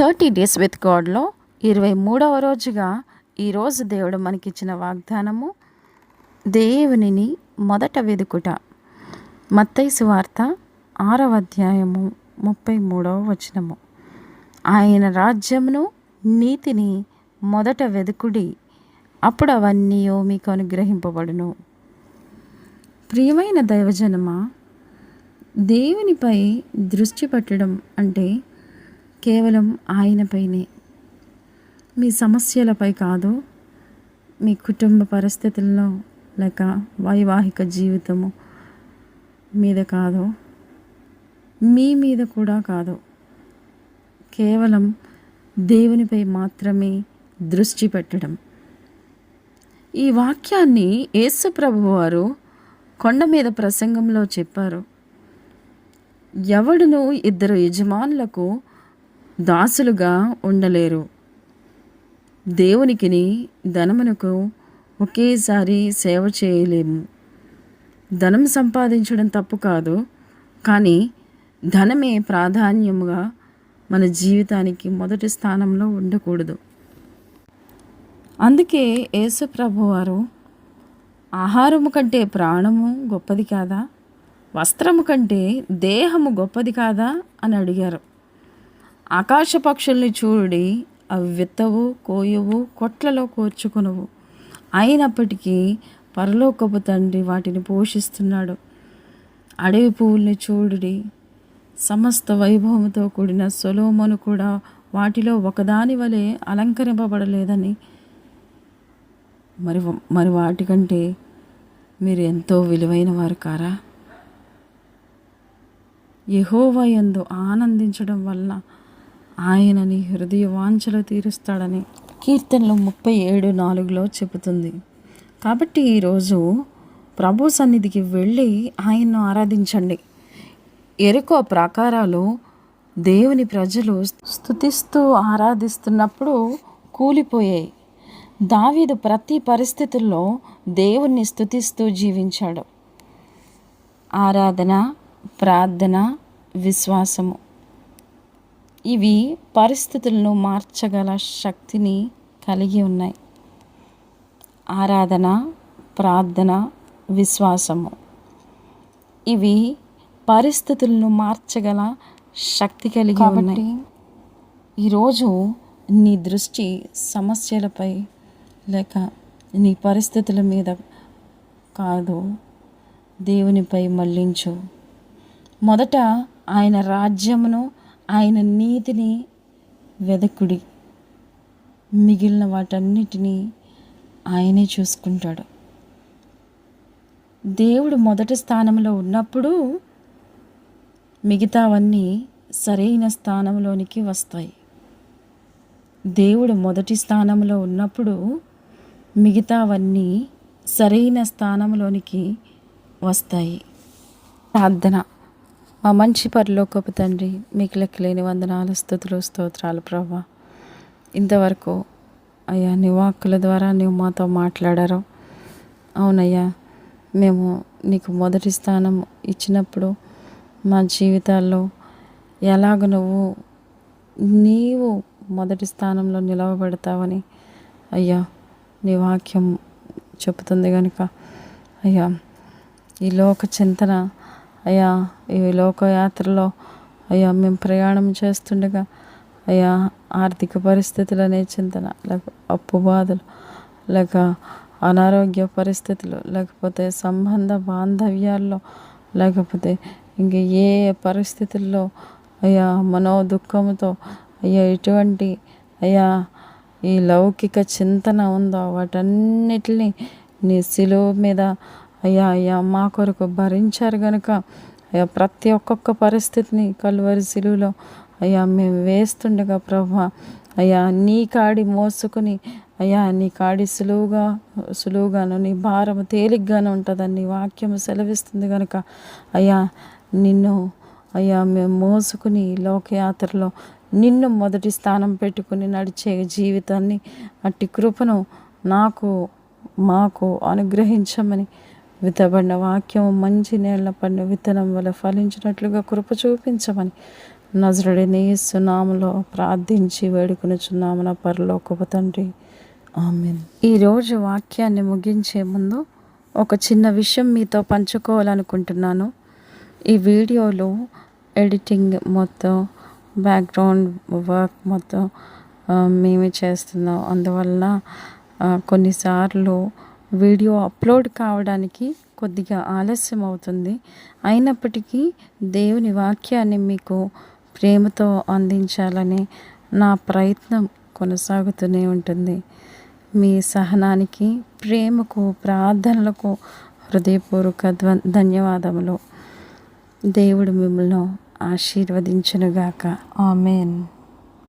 30 days with గాడ్లో 23వ రోజుగా ఈరోజు దేవుడు మనకిచ్చిన వాగ్దానము, దేవునిని మొదట వెదుకుట. మత్తయి సువార్త 6వ అధ్యాయము 33వ వచనము. ఆయన రాజ్యమును నీతిని మొదట వెదుకుడి, అప్పుడు అవన్నీ మీకు అనుగ్రహింపబడును. ప్రియమైన దైవజనమా, దేవునిపై దృష్టి పెట్టడం అంటే కేవలం ఆయనపైనే, మీ సమస్యలపై కాదు, మీ కుటుంబ పరిస్థితుల్లో లేక వైవాహిక జీవితము మీద కాదు, మీ మీద కూడా కాదు, కేవలం దేవునిపై మాత్రమే దృష్టి పెట్టడం. ఈ వాక్యాన్ని యేసు ప్రభువు వారు కొండ మీద ప్రసంగంలో చెప్పారు. ఎవడును ఇద్దరు యజమానులకు దాసులుగా ఉండలేరు. దేవునికిని ధనమునకు ఒకేసారి సేవ చేయలేము. ధనం సంపాదించడం తప్పు కాదు, కానీ ధనమే ప్రాధాన్యముగా మన జీవితానికి మొదటి స్థానంలో ఉండకూడదు. అందుకే యేసు ప్రభువారు ఆహారము కంటే ప్రాణము గొప్పది కాదా, వస్త్రము కంటే దేహము గొప్పది కాదా అని అడిగారు. ఆకాశ పక్షుల్ని చూడి, అవి విత్తవు, కోయవు, కొట్లలో కూర్చుకొనవు, అయినప్పటికీ పరలోకపు తండ్రి వాటిని పోషిస్తున్నాడు. అడవి పువ్వుల్ని చూడుడి, సమస్త వైభవంతో కూడిన సొలొమోను కూడా వాటిలో ఒకదాని వలె అలంకరింపబడలేదని. మరి వాటికంటే మీరు ఎంతో విలువైన వారు కారా? యెహోవా యందు ఆనందించడం వల్ల ఆయన నీ హృదయ వాంఛలు తీరుస్తాడని కీర్తనలు 37:4 చెబుతుంది. కాబట్టి ఈరోజు ప్రభు సన్నిధికి వెళ్ళి ఆయన్ను ఆరాధించండి. యెరికో ప్రాకారాలు దేవుని ప్రజలు స్తుతిస్తూ ఆరాధిస్తున్నప్పుడు కూలిపోయాయి. దావీదు ప్రతి పరిస్థితుల్లో దేవుణ్ణి స్తుతిస్తూ జీవించాడు. ఆరాధన, ప్రార్థన, విశ్వాసము ఇవి పరిస్థితులను మార్చగల శక్తిని కలిగి ఉన్నాయి. ఆరాధన, ప్రార్థన, విశ్వాసము ఇవి పరిస్థితులను మార్చగల శక్తి కలిగి ఉన్నాయి. ఈరోజు నీ దృష్టి సమస్యలపై లేక నీ పరిస్థితుల మీద కాదు, దేవునిపై మళ్లించు. మొదట ఆయన రాజ్యమును, ఆయన నీతిని వెదకుడి, మిగిలిన వాటన్నిటినీ ఆయనే చూసుకుంటాడు. దేవుడు మొదటి స్థానంలో ఉన్నప్పుడు మిగతావన్నీ సరైన స్థానంలోనికి వస్తాయి. దేవుడు మొదటి స్థానంలో ఉన్నప్పుడు మిగతావన్నీ సరైన స్థానంలోనికి వస్తాయి. ప్రార్థన. మా మంచి పరలోకపు తండ్రి, మీకు లెక్కలేని వందనాలు, స్తుతులు, స్తోత్రాలు ప్రభువా. ఇంతవరకు అయ్యా నీ వాక్కుల ద్వారా నీవు మాతో మాట్లాడారు. అవునయ్యా, మేము నీకు మొదటి స్థానం ఇచ్చినప్పుడు మా జీవితాల్లో ఎలాగ నీవు మొదటి స్థానంలో నిలవబెడతావని అయ్యా నీ వాక్యం చెబుతుంది కనుక అయ్యా ఈ లోక చింతన, అయ్యా ఈ లోకయాత్రలో అయ్యా మేము ప్రయాణం చేస్తుండగా అయ్యా ఆర్థిక పరిస్థితులు అనే చింతన, లేక అప్పు బాధలు, లేక అనారోగ్య పరిస్థితులు, లేకపోతే సంబంధ బాంధవ్యాల్లో, లేకపోతే ఇంక ఏ పరిస్థితుల్లో అయ్యా మనో దుఃఖంతో అయ్యా ఎటువంటి అయ్యా ఈ లౌకిక చింతన ఉందో వాటన్నిటిని నీ శిలువ మీద అయ్యా మా కొరకు భరించారు కనుక అయ్యా ప్రతి ఒక్కొక్క పరిస్థితిని కలువరి శిలువలో అయ్యా మేము వేస్తుండగా ప్రభువా అయ్యా నీ కాడి మోసుకుని అయ్యా నీ కాడి సులువుగాను నీ భారము తేలిగ్గాను ఉంటుందని నీ వాక్యము సెలవిస్తుంది కనుక అయ్యా నిన్ను అయ్యా మేము మోసుకుని లోకయాత్రలో నిన్ను మొదటి స్థానం పెట్టుకుని నడిచే జీవితాన్ని, అట్టి కృపను మాకు అనుగ్రహించమని విత్తబడిన వాక్యం మంచి నేళ్ల పడిన విత్తనం వల్ల ఫలించినట్లుగా కృప చూపించమని నజరుడైన యేసు నామములో ప్రార్థించి వేడుకొనుచున్నాము నా పరలోకపు తండ్రి, ఆమేన్. ఈరోజు వాక్యాన్ని ముగించే ముందు ఒక చిన్న విషయం మీతో పంచుకోవాలనుకుంటున్నాను. ఈ వీడియోలో ఎడిటింగ్ మొత్తం, బ్యాక్గ్రౌండ్ వర్క్ మొత్తం మేమే చేస్తున్నాం. అందువల్ల కొన్నిసార్లు వీడియో అప్లోడ్ కావడానికి కొద్దిగా ఆలస్యం అవుతుంది. అయినప్పటికీ దేవుని వాక్యాన్ని మీకు ప్రేమతో అందించాలని నా ప్రయత్నం కొనసాగుతూనే ఉంటుంది. మీ సహనానికి, ప్రేమకు, ప్రార్థనలకు హృదయపూర్వక ధన్యవాదములు. దేవుడు మిమ్మల్ని ఆశీర్వదించునుగాక. ఆమేన్.